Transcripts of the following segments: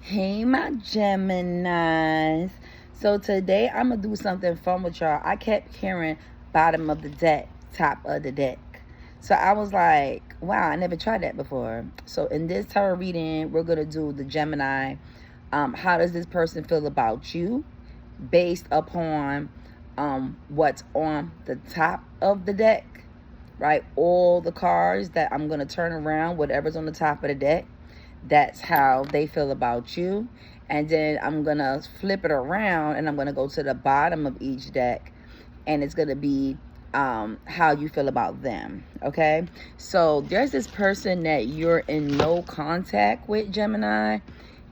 Hey, my Geminis. So today I'm going to do something fun with y'all. I kept hearing bottom of the deck, top of the deck. So I was like, wow, I never tried that before. So in this tarot reading, we're going to do the Gemini. How does this person feel about you based upon what's on the top of the deck, right? All the cards that I'm going to turn around, whatever's on the top of the deck. That's how they feel about you. And then I'm going to flip it around and I'm going to go to the bottom of each deck. And it's going to be how you feel about them. Okay. So there's this person that you're in no contact with, Gemini.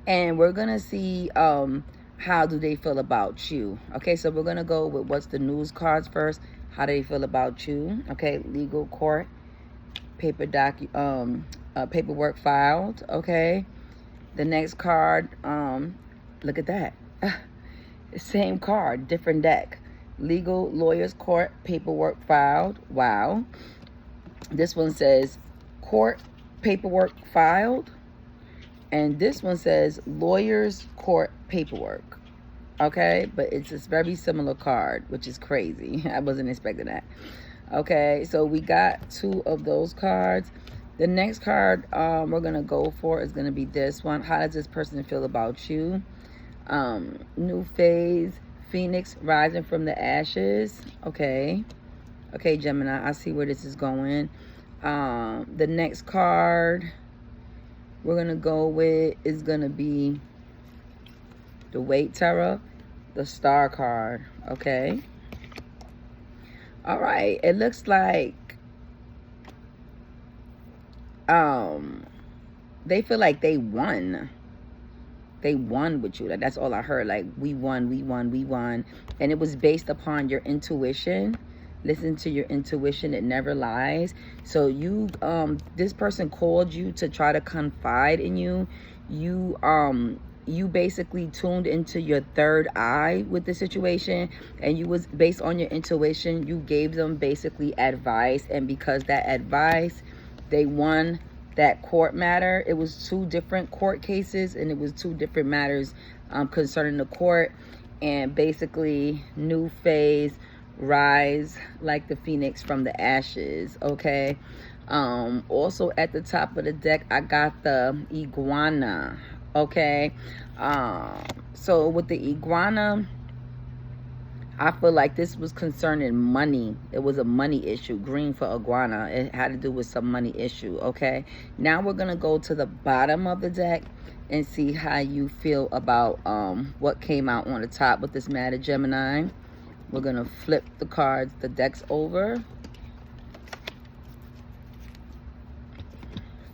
And we're going to see how do they feel about you. Okay. So we're going to go with what's the news cards first. How do they feel about you? Okay. Legal, court, paperwork filed. Okay, the next card, look at that. Same card, different deck. Legal, lawyers, court, paperwork filed. Wow. This one says court, paperwork filed, and this one says lawyers, court, paperwork. Okay, but it's a very similar card, which is crazy. I wasn't expecting that. Okay, so we got two of those cards. The next card we're going to go for is going to be this one. How does this person feel about you? New phase, Phoenix rising from the ashes. Okay. Okay, Gemini, I see where this is going. The next card we're going to go with is going to be the Weight Tarot, the Star card. Okay. All right. It looks like they feel like they won. They won with you. That's all I heard. Like, we won. And it was based upon your intuition. Listen to your intuition. It never lies. So you, this person called you to try to confide in you. You basically tuned into your third eye with the situation, and you was based on your intuition. You gave them basically advice, and because that advice, they won that court matter. It was two different court cases, and it was two different matters concerning the court. And basically, new phase, rise like the phoenix from the ashes. Okay. Also at the top of the deck, I got the iguana. Okay. So with the iguana, I feel like this was concerning money. It was a money issue. Green for iguana. It had to do with some money issue. Okay. Now we're going to go to the bottom of the deck and see how you feel about what came out on the top with this matter, Gemini. We're going to flip the cards, the decks over.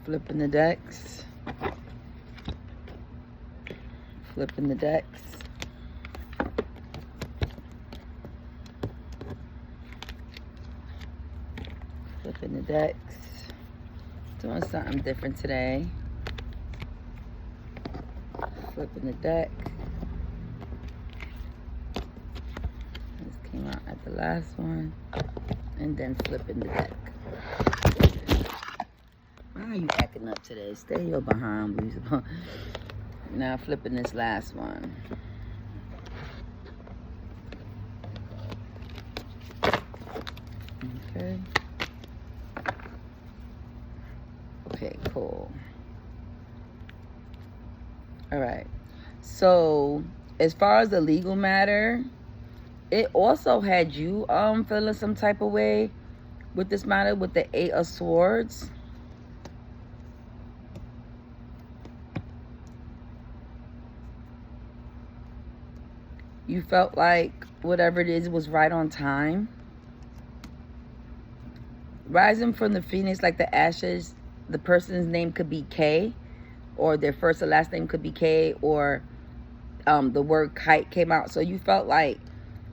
Flipping the decks. Flipping the decks. Flipping the decks. Doing something different today. Flipping the deck. This came out at the last one. And then flipping the deck. Why are you acting up today? Stay your behind, please. Now flipping this last one. Okay. Okay, cool. All right. So as far as the legal matter, it also had you feeling some type of way with this matter with the 8 of Swords. You felt like whatever it is was right on time. Rising from the phoenix like the ashes, the person's name could be K, or their first or last name could be K, or the word kite came out. So you felt like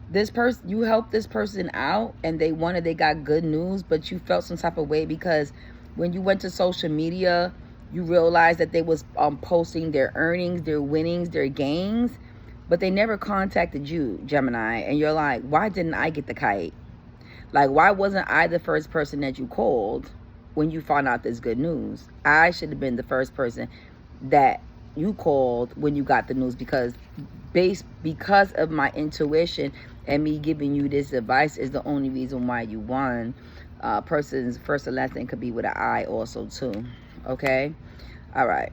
this person, you helped this person out and they got good news, but you felt some type of way because when you went to social media, you realized that they was posting their earnings, their winnings, their gains, but they never contacted you, Gemini. And you're like, why didn't I get the kite? Like, why wasn't I the first person that you called when you found out this good news? I should have been the first person that you called when you got the news, because of my intuition and me giving you this advice is the only reason why you won. Person's first and last name could be with an I also too. Okay. All right.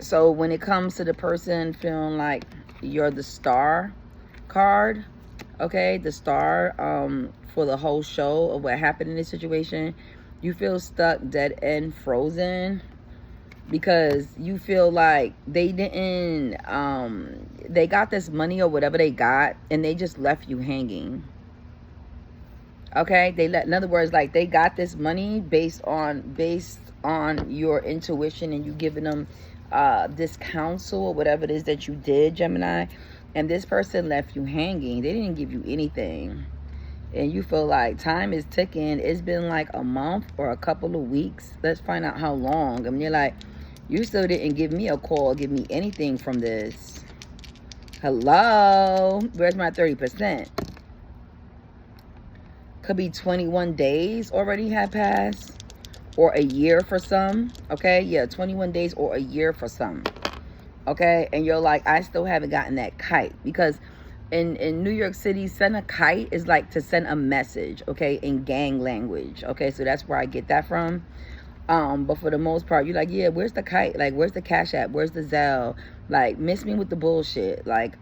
So when it comes to the person feeling like you're the star card, okay, the star for the whole show of what happened in this situation, you feel stuck, dead end, frozen, because you feel like they didn't they got this money or whatever they got and they just left you hanging. Okay, in other words, like they got this money based on your intuition and you giving them this counsel or whatever it is that you did, Gemini, and this person left you hanging. They didn't give you anything, and you feel like time is ticking. It's been like a month or a couple of weeks. Let's find out how long. I mean, you're like, you still didn't give me a call, give me anything from this. Hello, where's my 30%? Could be 21 days already have passed, or a year for some. Okay, yeah, 21 days or a year for some. Okay, and you're like, I still haven't gotten that kite, because in New York City, send a kite is like to send a message, okay, in gang language. Okay, so that's where I get that from. But for the most part, you're like, yeah, where's the kite? Like, where's the Cash App? Where's the Zelle? Like, miss me with the bullshit. Like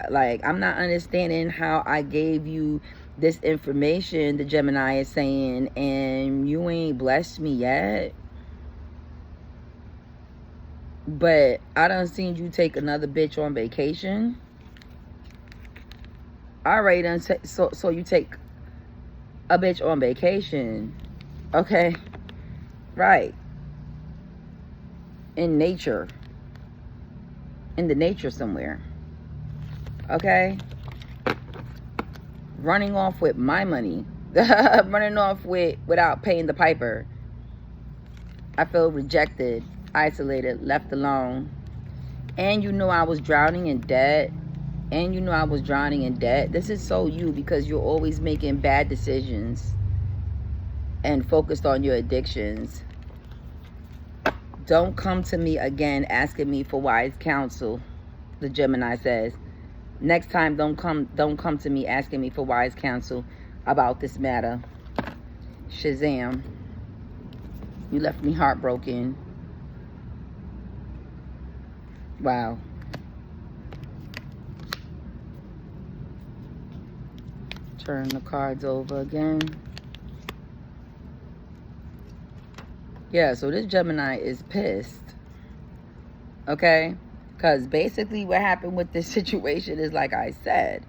I'm not understanding how I gave you this information, the Gemini is saying, and you ain't blessed me yet. But I done seen you take another bitch on vacation. Alright, so you take a bitch on vacation. Okay. Right. In nature. In the nature somewhere. Okay. Running off with my money. Running off without paying the piper. I feel rejected, isolated, left alone. And you know I was drowning in debt. And you know I was drowning in debt. This is so you, because you're always making bad decisions and focused on your addictions. Don't come to me again asking me for wise counsel, the Gemini says. Next time, don't come to me asking me for wise counsel about this matter. Shazam. You left me heartbroken. Wow. Turn the cards over again. Yeah, so this Gemini is pissed. Okay? Because basically what happened with this situation is, like I said,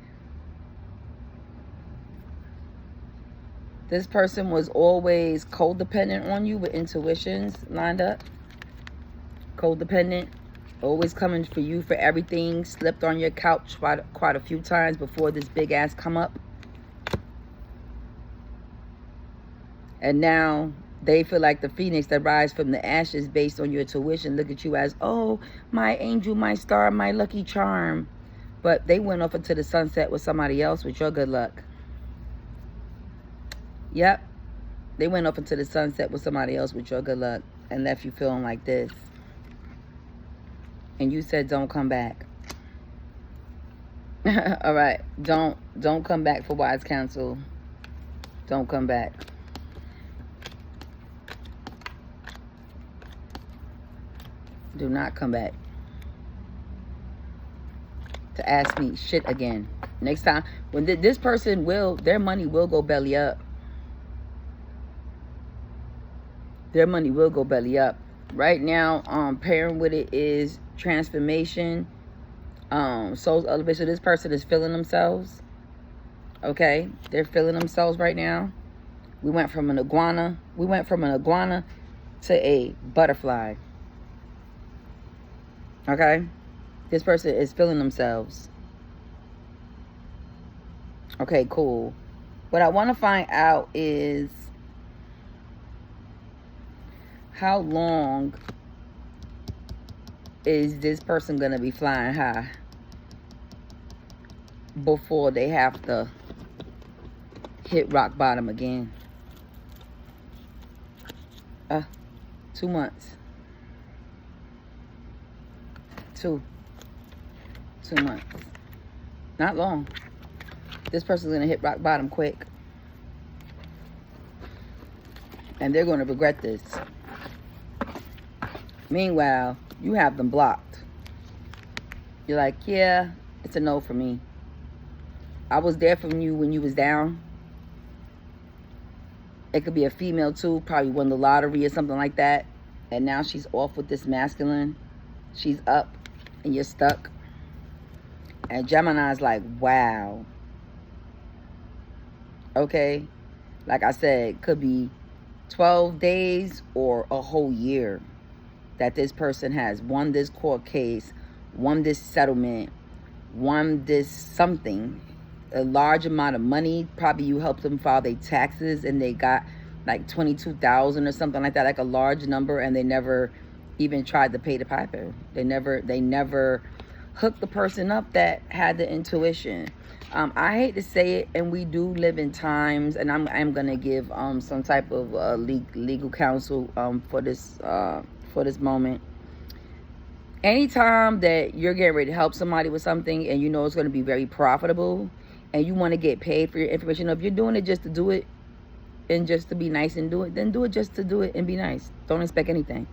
this person was always codependent on you with intuitions lined up. Codependent. Always coming for you for everything. Slept on your couch quite a few times before this big ass come up. And now they feel like the phoenix that rise from the ashes based on your tuition. Look at you as, oh, my angel, my star, my lucky charm. But they went off into the sunset with somebody else with your good luck. Yep. They went off into the sunset with somebody else with your good luck and left you feeling like this. And you said, don't come back. All right. Don't come back for wise counsel. Don't come back. Do not come back to ask me shit again. Next time, when this person their money will go belly up. Their money will go belly up. Right now, pairing with it is transformation, soul's elevation. So this person is feeling themselves. Okay, they're feeling themselves right now. We went from an iguana to a butterfly. Okay, this person is feeling themselves. Okay, cool. What I want to find out is how long is this person going to be flying high before they have to hit rock bottom again? 2 months. 2 months. Not long. This person's going to hit rock bottom quick. And they're going to regret this. Meanwhile, you have them blocked. You're like, yeah, it's a no for me. I was there for you when you was down. It could be a female too, probably won the lottery or something like that. And now she's off with this masculine. She's up and you're stuck. And Gemini's like, wow. Okay. Like I said, could be 12 days or a whole year that this person has won this court case, won this settlement, won this something, a large amount of money. Probably you helped them file their taxes and they got like 22,000 or something like that, like a large number, and they never even tried to pay the piper. They never hooked the person up that had the intuition. I hate to say it, and we do live in times, and I'm gonna give some type of legal counsel for this moment. Anytime that you're getting ready to help somebody with something and you know it's going to be very profitable and you want to get paid for your information, if you're doing it just to do it and just to be nice and do it, then do it just to do it and be nice. Don't expect anything.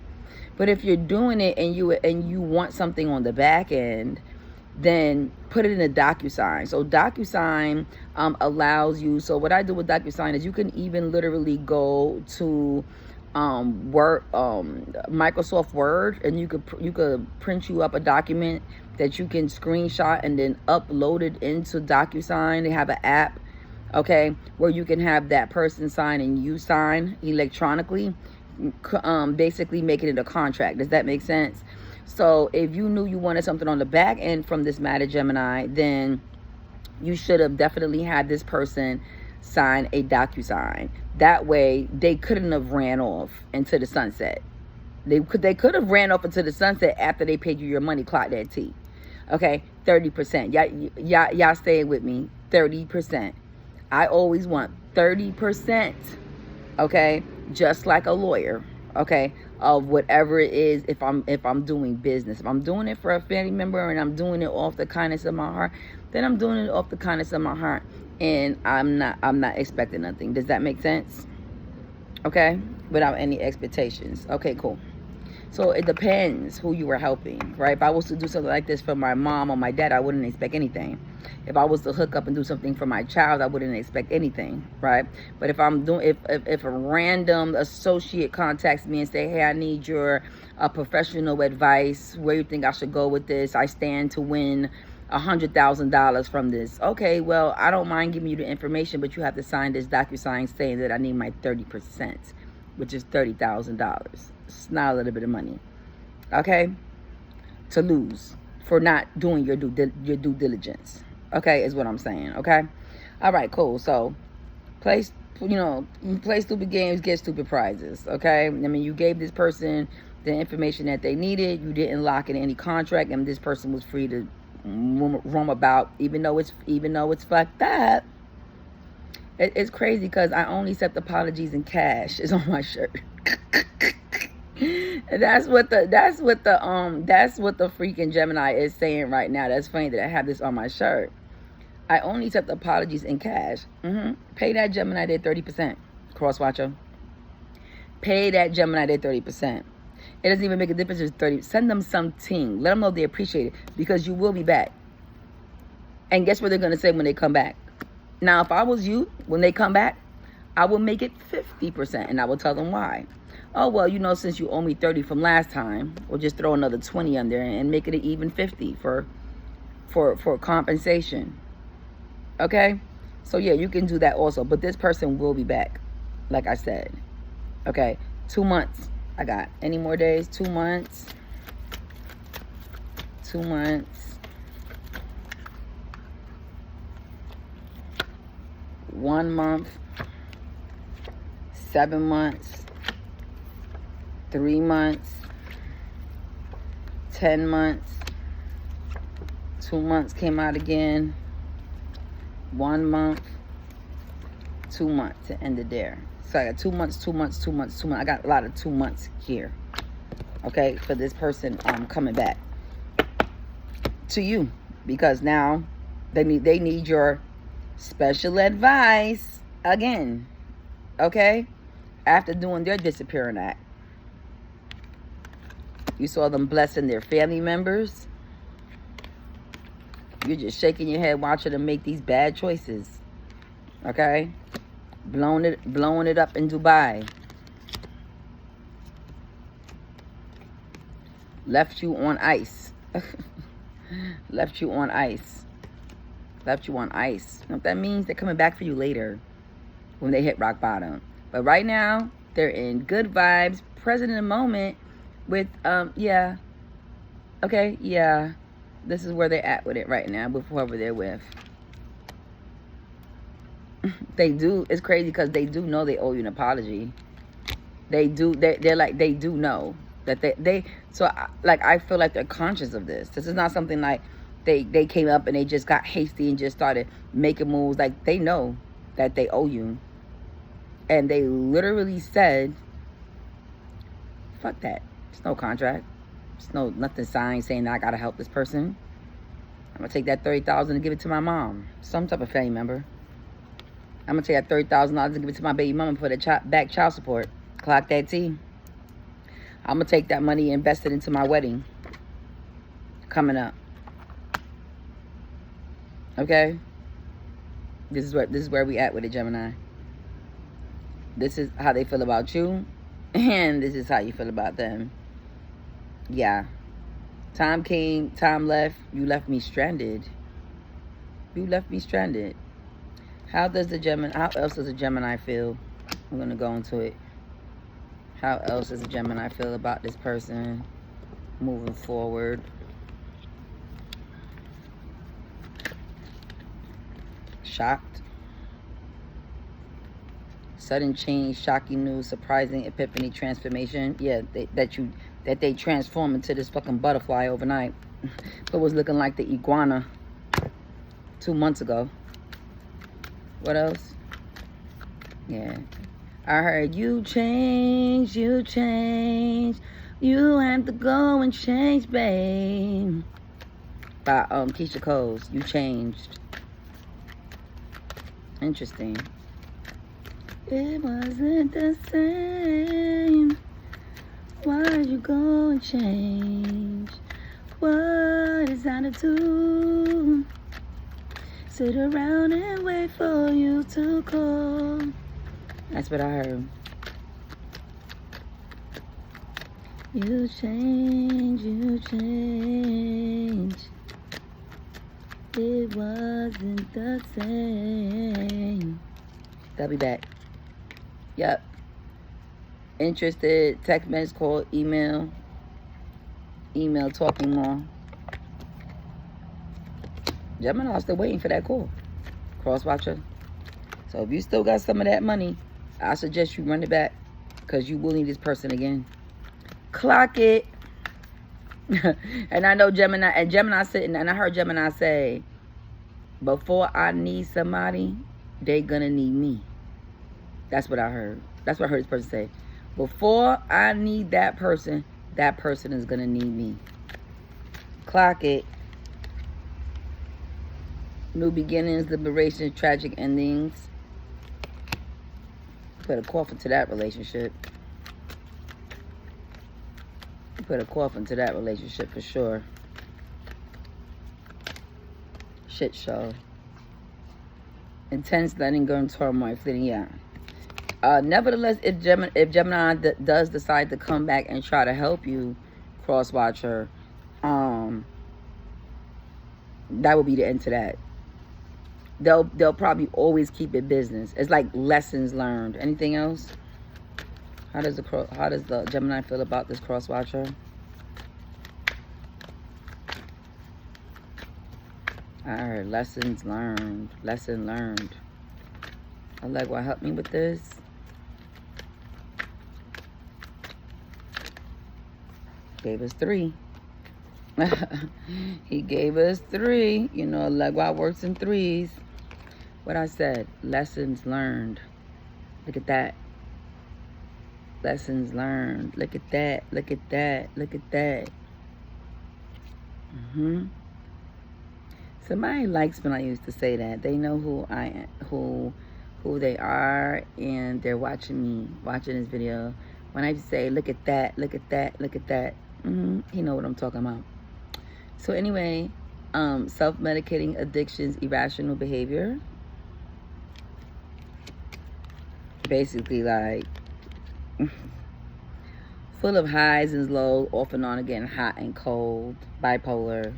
But if you're doing it and you want something on the back end, then put it in a DocuSign. So DocuSign allows you, so what I do with DocuSign is you can even literally go to Microsoft Word, and you could print you up a document that you can screenshot and then upload it into DocuSign. They have an app, okay, where you can have that person sign and you sign electronically, basically making it a contract. Does that make sense? So if you knew you wanted something on the back end from this matter, Gemini, then you should have definitely had this person sign a DocuSign. That way they couldn't have ran off into the sunset. They could have ran off into the sunset after they paid you your money. Clock that T. Okay, 30%. Y'all stay with me. 30%. I always want 30%. Okay, just like a lawyer. Okay, of whatever it is. If I'm doing business, if I'm doing it for a family member and I'm doing it off the kindness of my heart, then I'm doing it off the kindness of my heart, and I'm not expecting nothing. Does that make sense? Okay, without any expectations. Okay, cool. So it depends who you were helping, right? If I was to do something like this for my mom or my dad, I wouldn't expect anything. If I was to hook up and do something for my child, I wouldn't expect anything, right? But if I'm doing, if a random associate contacts me and say, hey, I need your professional advice, where you think I should go with this? I stand to win $100,000 from this. Okay, well, I don't mind giving you the information, but you have to sign this DocuSign saying that I need my 30%, which is $30,000. It's not a little bit of money, okay, to lose for not doing your due diligence. Okay, is what I'm saying. Okay, all right, cool. So play stupid games, get stupid prizes. Okay, I mean, you gave this person the information that they needed. You didn't lock in any contract, and this person was free to roam about, even though it's fucked up. It's crazy because I only accept apologies in cash. Is on my shirt. That's what the freaking Gemini is saying right now. That's funny that I have this on my shirt. I only accept apologies in cash. Pay that Gemini their 30%. Crosswatcher. Pay that Gemini their 30%. It doesn't even make a difference if it's 30. Send them something. Let them know they appreciate it, because you will be back. And guess what they're going to say when they come back? Now, if I was you, when they come back, I will make it 50%, and I will tell them why. Oh, well, since you owe me 30 from last time, we'll just throw another 20 on there and make it an even 50 for compensation. Okay? So, yeah, you can do that also. But this person will be back, like I said. Okay? 2 months. I got any more days? 2 months. 2 months. 1 month. 7 months. 3 months, 10 months, 2 months came out again, 1 month, 2 months, it ended there. So I got 2 months, 2 months, 2 months, 2 months. I got a lot of 2 months here, okay, for this person coming back. to you, because now they need your special advice again. Okay? After doing their disappearing act. You saw them blessing their family members. You're just shaking your head watching them make these bad choices. Okay? Blowing it up in Dubai. Left you on ice. Left you on ice. Left you on ice. You know what that means? They're coming back for you later when they hit rock bottom. But right now, they're in good vibes, present in the moment with, yeah. Okay, yeah. This is where they're at with it right now with whoever they're with. They do. It's crazy because they do know they owe you an apology. They do. They're like, they do know that so like, I feel like they're conscious of this. This is not something like they came up and they just got hasty and just started making moves. Like, they know that they owe you. And they literally said, fuck that. There's no contract. There's nothing signed saying that I gotta help this person. I'm gonna take that $30,000 and give it to my mom. Some type of family member. I'm gonna take that $30,000 and give it to my baby mama for the back child support. Clock that T. I'm gonna take that money and invest it into my wedding coming up. Okay? This is where we at with it, Gemini. This is how they feel about you, and this is how you feel about them. Yeah. Time came, time left. You left me stranded. You left me stranded. How else does a Gemini feel? I'm gonna go into it. How else does a Gemini feel about this person moving forward? Shocked. Sudden change, shocking news, surprising epiphany, transformation. Yeah, that they transform into this fucking butterfly overnight. But was looking like the iguana 2 months ago. What else? Yeah. I heard you change, you change. You have to go and change, babe. By Keisha Coles. You changed. Interesting. It wasn't the same. Why'd you go and change? What is I to do? Sit around and wait for you to call. That's what I heard. You change, you change. It wasn't the same. They'll be back. Yep. Interested, text message, call, email, talking more. Gemini, I'm still waiting for that call. Cross watcher. So if you still got some of that money, I suggest you run it back, because you will need this person again. Clock it. And I know Gemini sitting, and I heard Gemini say, before I need somebody, they gonna need me. That's what I heard. That's what I heard this person say. Before I need that person is gonna need me. Clock it. New beginnings, liberation, tragic endings. Put a coffin to that relationship. Put a coffin to that relationship for sure. Shit show. Intense letting go and turmoil, fleeting, yeah. Nevertheless, if Gemini does decide to come back and try to help you, cross watcher, that will be the end to that. They'll probably always keep it business. It's like lessons learned. Anything else? How does the Gemini feel about this cross watcher? I heard lessons learned. Lesson learned. I like, what helped me with this? Gave us 3. He gave us 3. You know, like, why works in 3s. What I said, lessons learned. Look at that. Lessons learned. Look at that. Look at that. Look at that. Somebody likes when I used to say that. They know who I am, who they are, and they're watching me, watching this video. When I say, look at that, look at that, look at that, you know what I'm talking about. So anyway, self-medicating addictions, irrational behavior. Basically, like, full of highs and lows, off and on again, hot and cold, bipolar.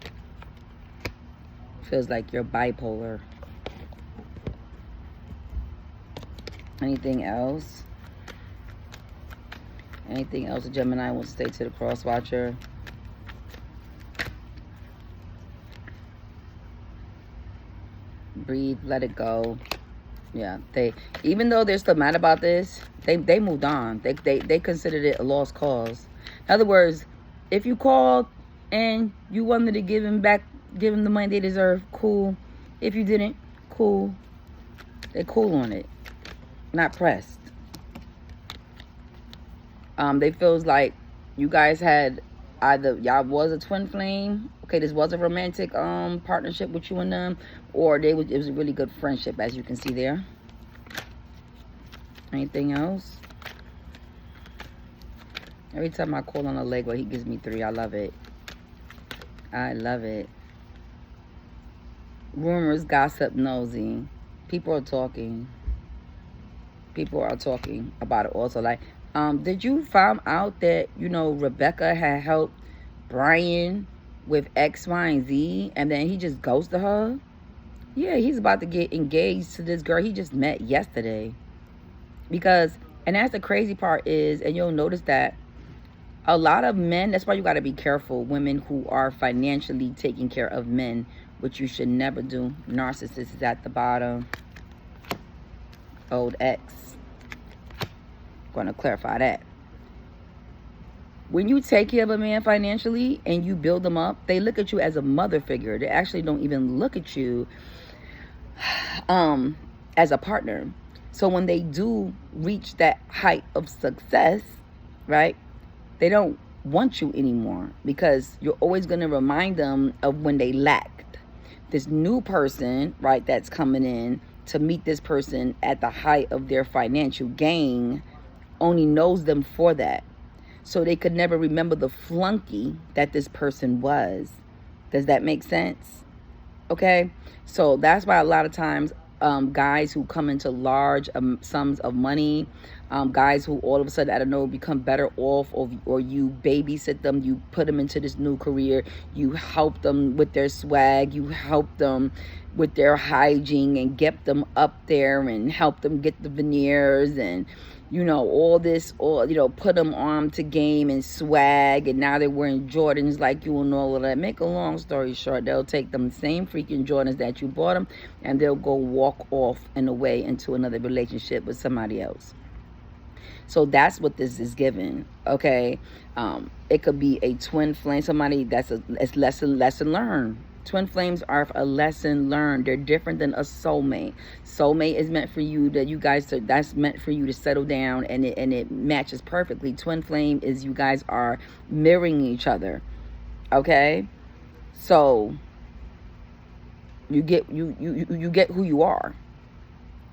Feels like you're bipolar. Anything else? Anything else? A Gemini wants to stay to the cross watcher. Breathe, let it go. Yeah, they, even though they're still mad about this, they moved on. They considered it a lost cause. In other words, if you called and you wanted to give them the money they deserve, cool. If you didn't, cool. They're cool on it. Not pressed. They feels like you guys had either y'all was a twin flame. Okay, this was a romantic partnership with you and them, or it was a really good friendship, as you can see there. Anything else? Every time I call on a Lego, he gives me 3. I love it. I love it. Rumors, gossip, nosy. People are talking. People are talking about it also. Like, did you find out that, you know, Rebecca had helped Brian with X, Y, and Z, and then he just ghosted her? Yeah, he's about to get engaged to this girl he just met yesterday. Because, and that's the crazy part is, and you'll notice that a lot of men, that's why you got to be careful, women who are financially taking care of men, which you should never do. Narcissist is at the bottom. Old ex. Going to clarify that. When you take care of a man financially and you build them up, they look at you as a mother figure. They actually don't even look at you as a partner. So when they do reach that height of success, right, they don't want you anymore, because you're always going to remind them of when they lacked. This new person, right, that's coming in to meet this person at the height of their financial gain only knows them for that. So they could never remember the flunky that this person was. Does that make sense? Okay? So that's why a lot of times guys who come into large sums of money, guys who all of a sudden, I don't know, become better off, or you babysit them, you put them into this new career, you help them with their swag, you help them with their hygiene and get them up there and help them get the veneers and, you know, all this, or, you know, put them on to game and swag, and now they're wearing Jordans like you and all of that. Make a long story short, they'll take them same freaking Jordans that you bought them, and they'll go walk off and away into another relationship with somebody else. So that's what this is giving, okay? It could be a twin flame, somebody that's lesson learned. Twin flames are a lesson learned. They're different than a soulmate. Soulmate is meant for you, that you guys, that's meant for you to settle down, and it matches perfectly. Twin flame is you guys are mirroring each other, okay? So you get you get who you are.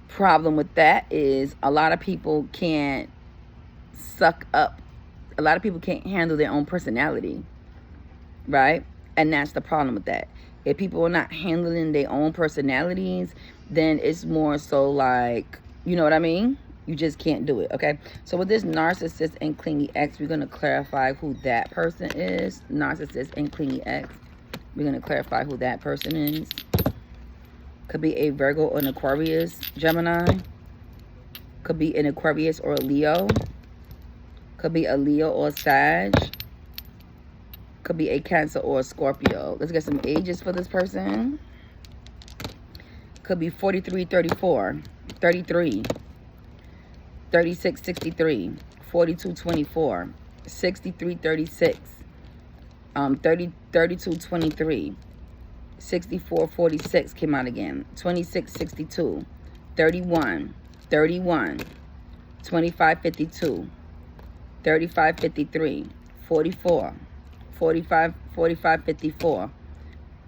Problem with that is a lot of people can't suck up. A lot of people can't handle their own personality, right? And that's the problem with that. If people are not handling their own personalities, then it's more so like, you know what I mean? You just can't do it, okay? So with this narcissist and clingy ex, we're going to clarify who that person is. Narcissist and clingy ex. We're going to clarify who that person is. Could be a Virgo or an Aquarius, Gemini. Could be an Aquarius or a Leo. Could be a Leo or a Sag. Could be a Cancer or a Scorpio. Let's get some ages for this person. Could be 43, 34, 33, 36, 63, 42, 24, 63, 36, 30, 32, 23, 64, 46 came out again, 26, 62, 31, 31, 25, 52, 35, 53, 44, 45, 45, 54,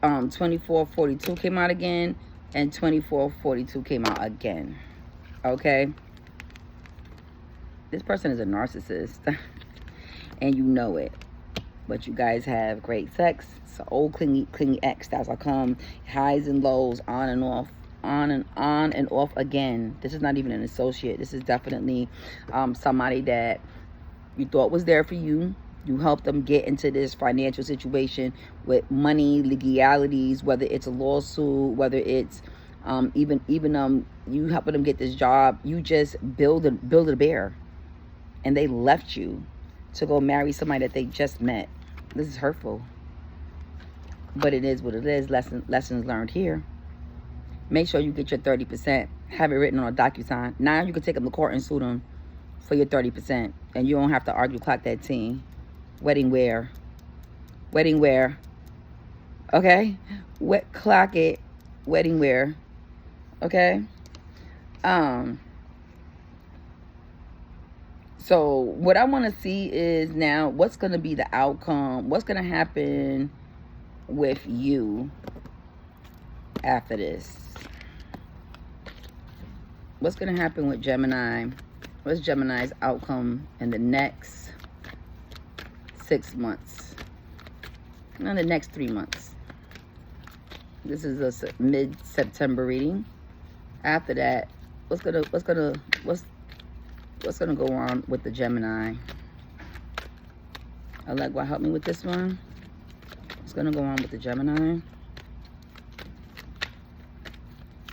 2442 came out again, and 2442 came out again. Okay? This person is a narcissist, and you know it. But you guys have great sex. It's an old clingy ex. That's how come highs and lows, on and off, on and off again. This is not even an associate. This is definitely somebody that you thought was there for you. You helped them get into this financial situation with money, legalities, whether it's a lawsuit, whether it's even you helping them get this job. You just build a bear, and they left you to go marry somebody that they just met. This is hurtful, but it is what it is. Lessons learned here. Make sure you get your 30%. Have it written on a DocuSign. Now you can take them to court and sue them for your 30%, and you don't have to argue. Clock that team. Wedding wear. Okay, clock it. Wedding wear. Okay. So what I want to see is now what's going to be the outcome. What's going to happen with you after this? What's going to happen with Gemini? What's Gemini's outcome in the next 6 months? In the next 3 months. This is a mid-September reading. After that, what's gonna go on with the Gemini? Allegua, help me with this one. What's gonna go on with the Gemini?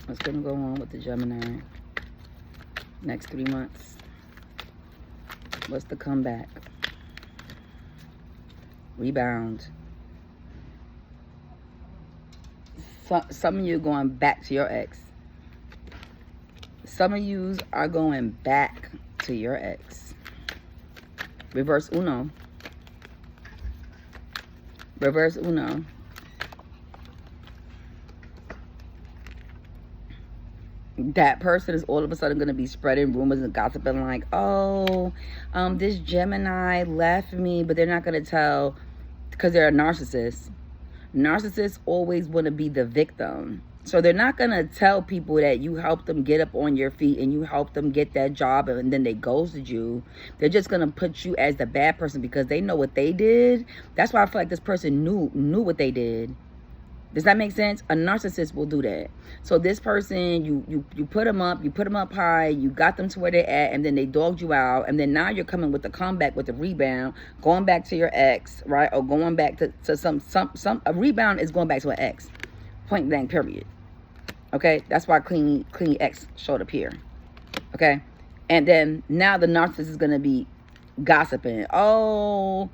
What's gonna go on with the Gemini? Next 3 months. What's the comeback? Rebound. Some of you are going back to your ex. Some of you are going back to your ex. Reverse Uno. Reverse Uno. That person is all of a sudden going to be spreading rumors and gossiping like, oh, this Gemini left me, but they're not going to tell because they're a narcissist. Narcissists always want to be the victim. So they're not going to tell people that you helped them get up on your feet and you helped them get that job and then they ghosted you. They're just going to put you as the bad person because they know what they did. That's why I feel like this person knew what they did. Does that make sense? A narcissist will do that. So this person, you put them up high, you got them to where they're at, and then they dogged you out, and then now you're coming with the comeback, with the rebound, going back to your ex, right? Or going back to some a rebound is going back to an ex. Point blank, period. Okay? That's why clean ex showed up here. Okay? And then now the narcissist is going to be gossiping. Oh,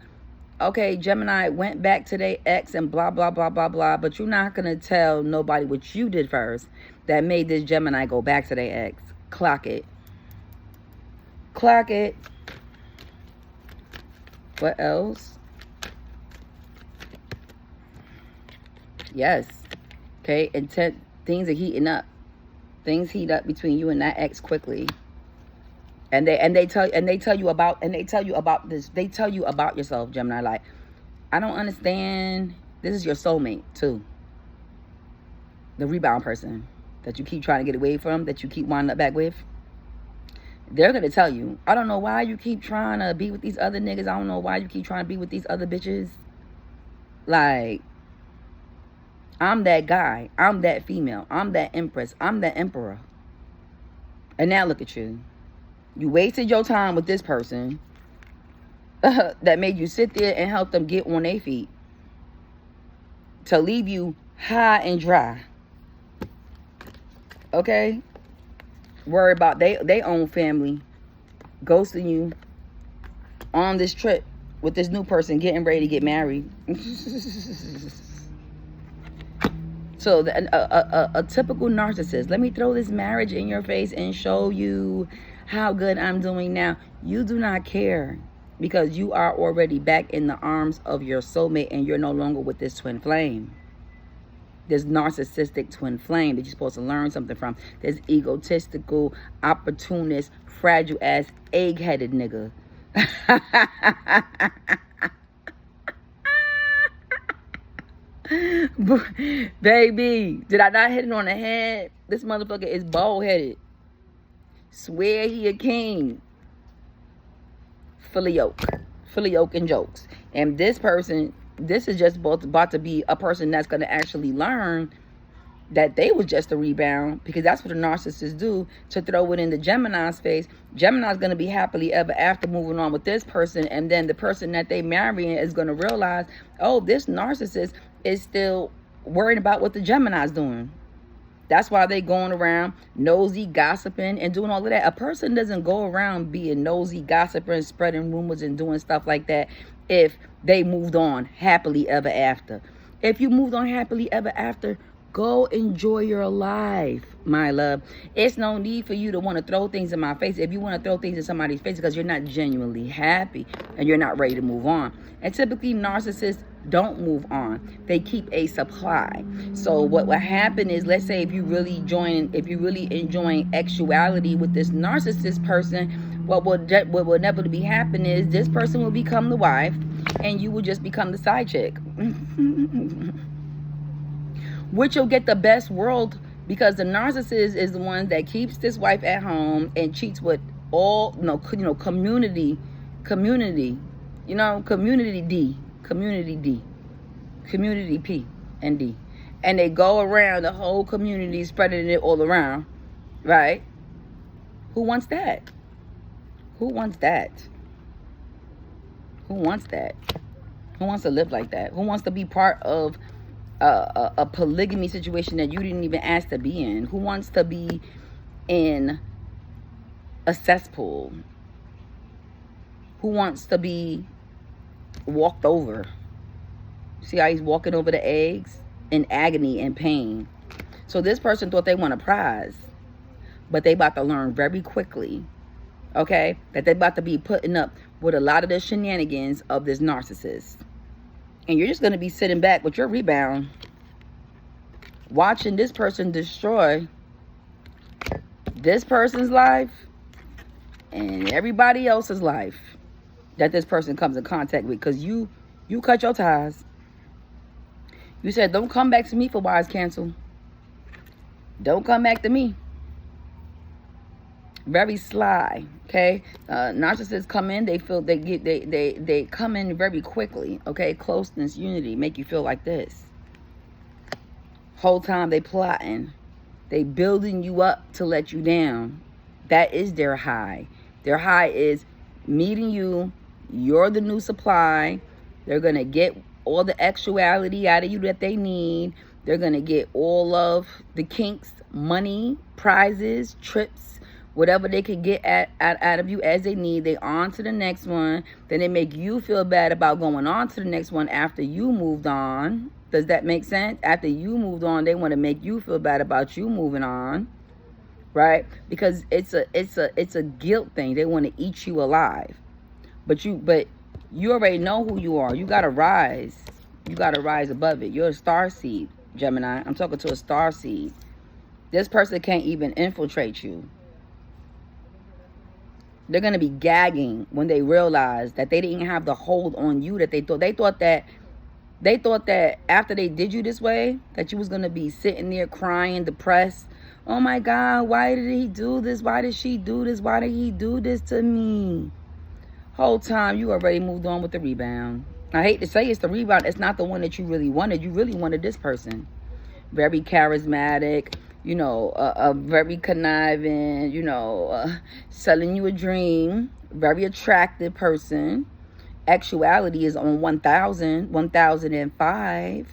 okay, Gemini went back to their ex and blah, blah, blah, blah, blah. But you're not going to tell nobody what you did first that made this Gemini go back to their ex. Clock it. Clock it. What else? Yes. Okay, intent. Things are heating up. Things heat up between you and that ex quickly. And they tell you about this. They tell you about yourself, Gemini. Like, I don't understand. This is your soulmate too. The rebound person that you keep trying to get away from, that you keep winding up back with. They're gonna tell you, I don't know why you keep trying to be with these other niggas. I don't know why you keep trying to be with these other bitches. Like, I'm that guy. I'm that female. I'm that empress. I'm that emperor. And now look at you. You wasted your time with this person that made you sit there and help them get on their feet to leave you high and dry. Okay? Worry about they own family ghosting you on this trip with this new person getting ready to get married. So a typical narcissist, let me throw this marriage in your face and show you how good I'm doing now. You do not care because you are already back in the arms of your soulmate and you're no longer with this twin flame. This narcissistic twin flame that you're supposed to learn something from. This egotistical, opportunist, fragile ass, egg-headed nigga. Baby, did I not hit it on the head? This motherfucker is bald-headed. Swear he a king. Full of yoke and jokes. And this person, this is just about to be a person that's going to actually learn that they was just a rebound, because that's what the narcissists do, to throw it in the Gemini's face. Gemini's going to be happily ever after moving on with this person, and then the person that they marrying is going to realize, oh, this narcissist is still worried about what the Gemini's doing. That's why they going around nosy, gossiping, and doing all of that. A person doesn't go around being nosy, gossiping, spreading rumors, and doing stuff like that if they moved on happily ever after. If you moved on happily ever after, go enjoy your life, my love. It's no need for you to want to throw things in my face. If you want to throw things in somebody's face because you're not genuinely happy and you're not ready to move on. And typically narcissists don't move on. They keep a supply. So what will happen is, let's say if you really enjoying sexuality with this narcissist person, what will inevitably happen is this person will become the wife and you will just become the side chick. Which you'll get the best world, because the narcissist is the one that keeps this wife at home and cheats with all, community P and D. And they go around the whole community spreading it all around, right? Who wants that? Who wants that? Who wants that? Who wants to live like that? Who wants to be part of a polygamy situation that you didn't even ask to be in? Who wants to be in a cesspool? Who wants to be walked over? See how he's walking over the eggs in agony and pain. So this person thought they won a prize, but they about to learn very quickly, okay, that they about to be putting up with a lot of the shenanigans of this narcissist. And you're just going to be sitting back with your rebound, watching this person destroy this person's life and everybody else's life that this person comes in contact with, because you cut your ties. You said, don't come back to me for wise counsel. Don't come back to me. Very sly, okay? Narcissists come in, they come in very quickly, okay? Closeness, unity, make you feel like this. Whole time they plotting, they building you up to let you down. That is their high. Their high is meeting you. You're the new supply. They're gonna get all the actuality out of you that they need. They're gonna get all of the kinks, money, prizes, trips, whatever they can get out of you as they need. They on to the next one. Then they make you feel bad about going on to the next one after you moved on. Does that make sense? After you moved on, they want to make you feel bad about you moving on, right? Because it's a guilt thing. They want to eat you alive. But you already know who you are. You gotta rise. You gotta rise above it. You're a star seed, Gemini. I'm talking to a star seed. This person can't even infiltrate you. They're going to be gagging when they realize that they didn't have the hold on you that they thought. They thought that after they did you this way, that you was going to be sitting there crying, depressed. Oh my God, why did he do this? Why did she do this? Why did he do this to me? Whole time you already moved on with the rebound. I hate to say it's the rebound. It's not the one that you really wanted. You really wanted this person. Very charismatic. Very conniving, selling you a dream, very attractive person. Actuality is on 1005.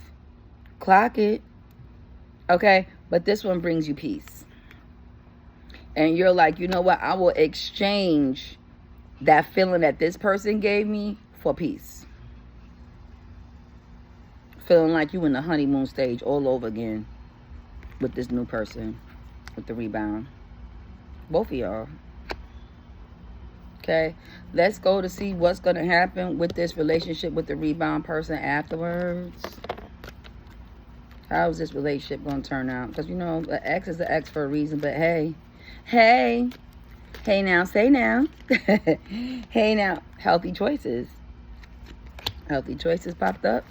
Clock it. Okay, but this one brings you peace. And you're like, you know what? I will exchange that feeling that this person gave me for peace. Feeling like you in the honeymoon stage all over again. With this new person, with the rebound. Both of y'all. Okay, let's go to see what's going to happen with this relationship with the rebound person afterwards. How is this relationship going to turn out? Because, the ex is the ex for a reason. But hey now, say now. Hey now, healthy choices. Healthy choices popped up.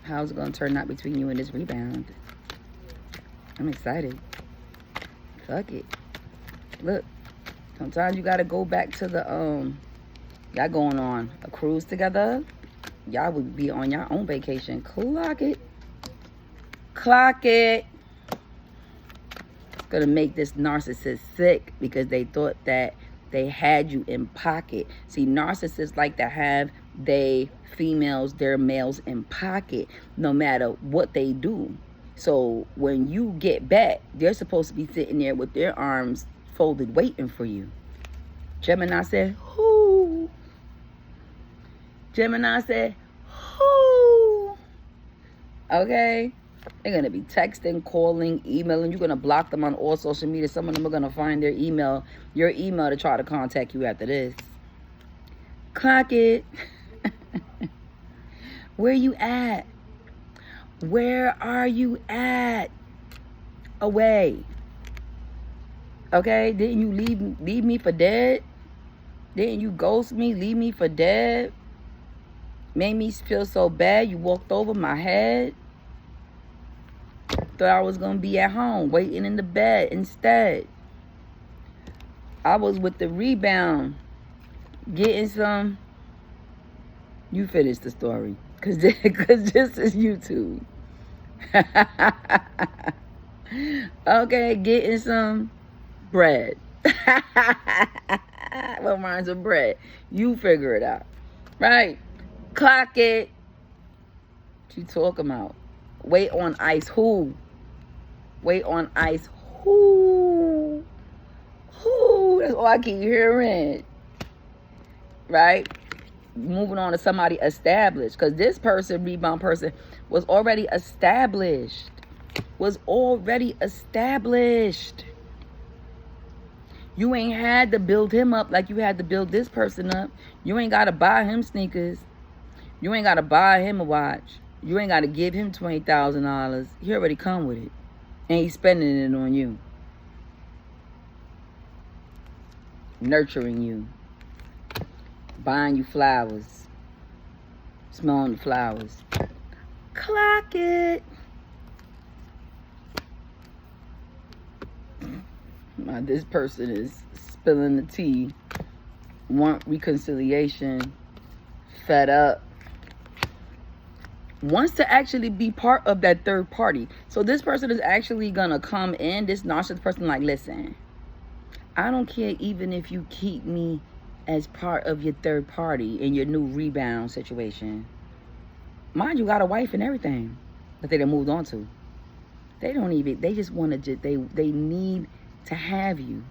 How's it going to turn out between you and this rebound? I'm excited. Fuck it. Look, sometimes you got to go back to the, y'all going on a cruise together. Y'all would be on your own vacation. Clock it. Clock it. It's going to make this narcissist sick because they thought that they had you in pocket. See, narcissists like to have their males in pocket no matter what they do. So when you get back, they're supposed to be sitting there with their arms folded waiting for you. Gemini said, whoo. Gemini said, whoo. Okay? They're going to be texting, calling, emailing. You're going to block them on all social media. Some of them are going to find your email to try to contact you after this. Clock it. Where you at? Where are you at? Away. Okay? Didn't you leave me for dead? Didn't you ghost me, leave me for dead? Made me feel so bad you walked over my head? Thought I was going to be at home waiting in the bed instead. I was with the rebound getting some. You finish the story because this is YouTube. Okay, getting some bread. What rhymes with bread? You figure it out. Right? Clock it. What you talking about? Wait on ice. Who? Wait on ice. Who? Who? That's all I keep hearing. Right? Moving on to somebody established. Because this person, rebound person, was already established. You ain't had to build him up like you had to build this person up. You ain't got to buy him sneakers. You ain't got to buy him a watch. You ain't got to give him $20,000. He already come with it. And he's spending it on you. Nurturing you. Buying you flowers. Smelling the flowers. Clock it. Now, this person is spilling the tea. Want reconciliation. Fed up. Wants to actually be part of that third party. So this person is actually going to come in, this narcissist person, like, listen, I don't care even if you keep me as part of your third party in your new rebound situation. Mind you, got a wife and everything that they done moved on to. They don't even, they just want to, they need to have you.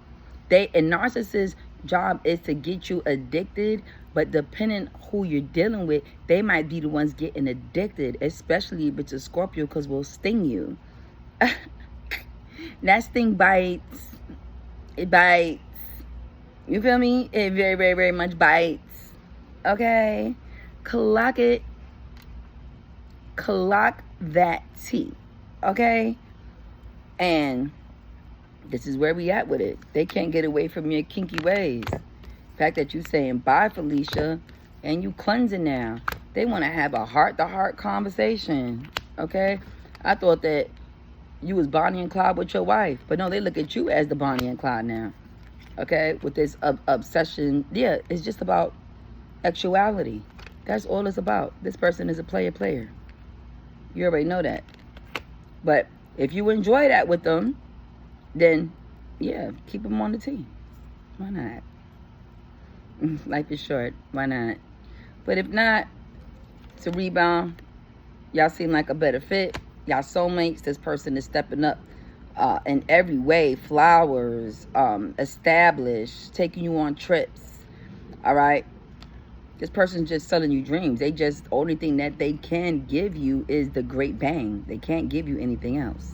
A narcissist's job is to get you addicted, but depending who you're dealing with, they might be the ones getting addicted, especially if it's a Scorpio, because we'll sting you. That sting bites. It bites. You feel me? It very, very, very much bites. Okay? Clock it. Clock that tea. Okay? And this is where we at with it. They can't get away from your kinky ways. The fact that you saying bye, Felicia, and you cleansing now. They want to have a heart-to-heart conversation. Okay? I thought that you was Bonnie and Clyde with your wife. But no, they look at you as the Bonnie and Clyde now. Okay? With this obsession. Yeah, it's just about actuality. That's all it's about. This person is a player. You already know that. But if you enjoy that with them, then, yeah, keep them on the team. Why not? Life is short. Why not? But if not, it's a rebound. Y'all seem like a better fit. Y'all soulmates. This person is stepping up in every way. Flowers, established, taking you on trips. All right? This person's just selling you dreams. They just, only thing that they can give you is the great bang. They can't give you anything else.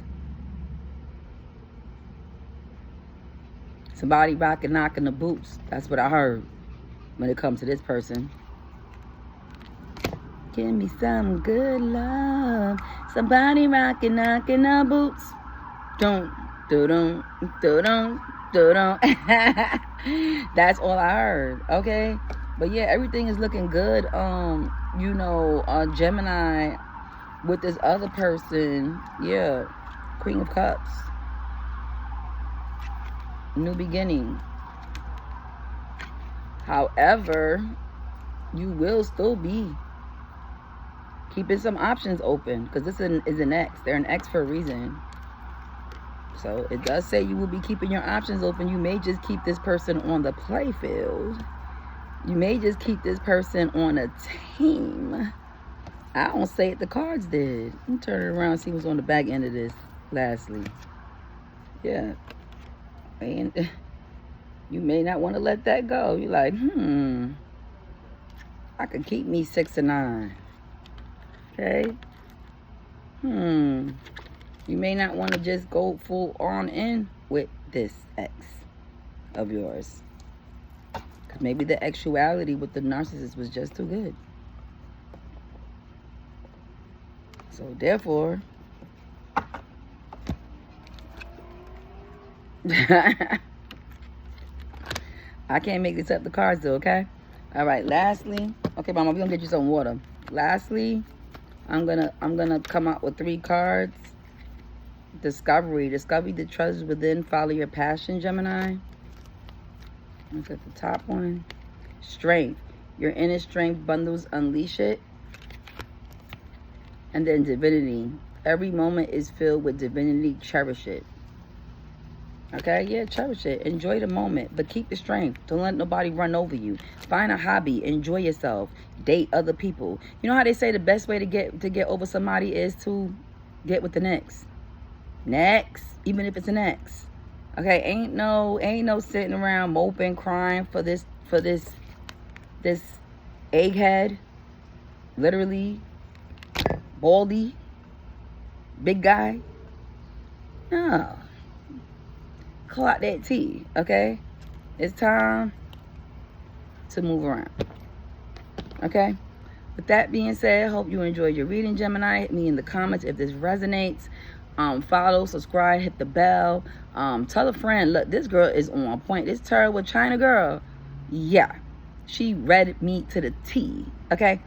Somebody knocking the boots. That's what I heard when it comes to this person. Give me some good love. Somebody knocking the boots. Don't. That's all I heard. Okay? But yeah, everything is looking good. Gemini, With this other person, yeah, Queen of Cups. New beginning. However, you will still be keeping some options open, because this is an ex. They're an ex for a reason. So it does say you will be keeping your options open. You may just keep this person on the play field. You may just keep this person on a team. I don't say it, the cards did. Let me turn it around and see what's on the back end of this. Lastly, yeah, and you may not want to let that go. You're like, I could keep me 6 and 9. Okay. You may not want to just go full on in with this ex of yours. Because maybe the actuality with the narcissist was just too good. So therefore, I can't make this up the cards though, okay? All right, lastly, okay, Mama, we're gonna get you some water. Lastly, I'm gonna come out with 3 cards. Discovery the trust within, follow your passion, Gemini. Look at the top one. Strength, your inner strength bundles, unleash it. And then divinity, every moment is filled with divinity, cherish it. Okay, yeah, cherish it. Enjoy the moment, but keep the strength. Don't let nobody run over you. Find a hobby, enjoy yourself, date other people. You know how they say the best way to get over somebody is to get with the next. Next, even if it's an ex. Okay, ain't no sitting around moping, crying for this egghead, literally, baldy, big guy. No. Clock that T, okay? It's time to move around. Okay? With that being said, I hope you enjoyed your reading, Gemini. Hit me in the comments if this resonates. Follow, subscribe, hit the bell. Tell a friend, look, this girl is on point. This terrible China girl, yeah, she read me to the T. Okay?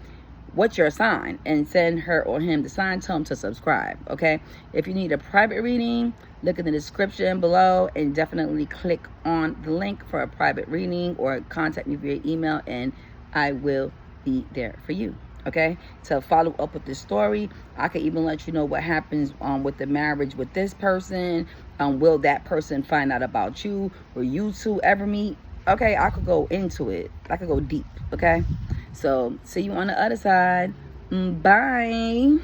What's your sign? And send her or him the sign. Tell them to subscribe. Okay? If you need a private reading, look in the description below and definitely click on the link for a private reading, or contact me via email and I will be there for you. Okay? To follow up with this story, I can even let you know what happens with the marriage with this person. Will that person find out about you? Will you two ever meet? Okay, I could go into it. I could go deep. Okay? So, see you on the other side. Bye.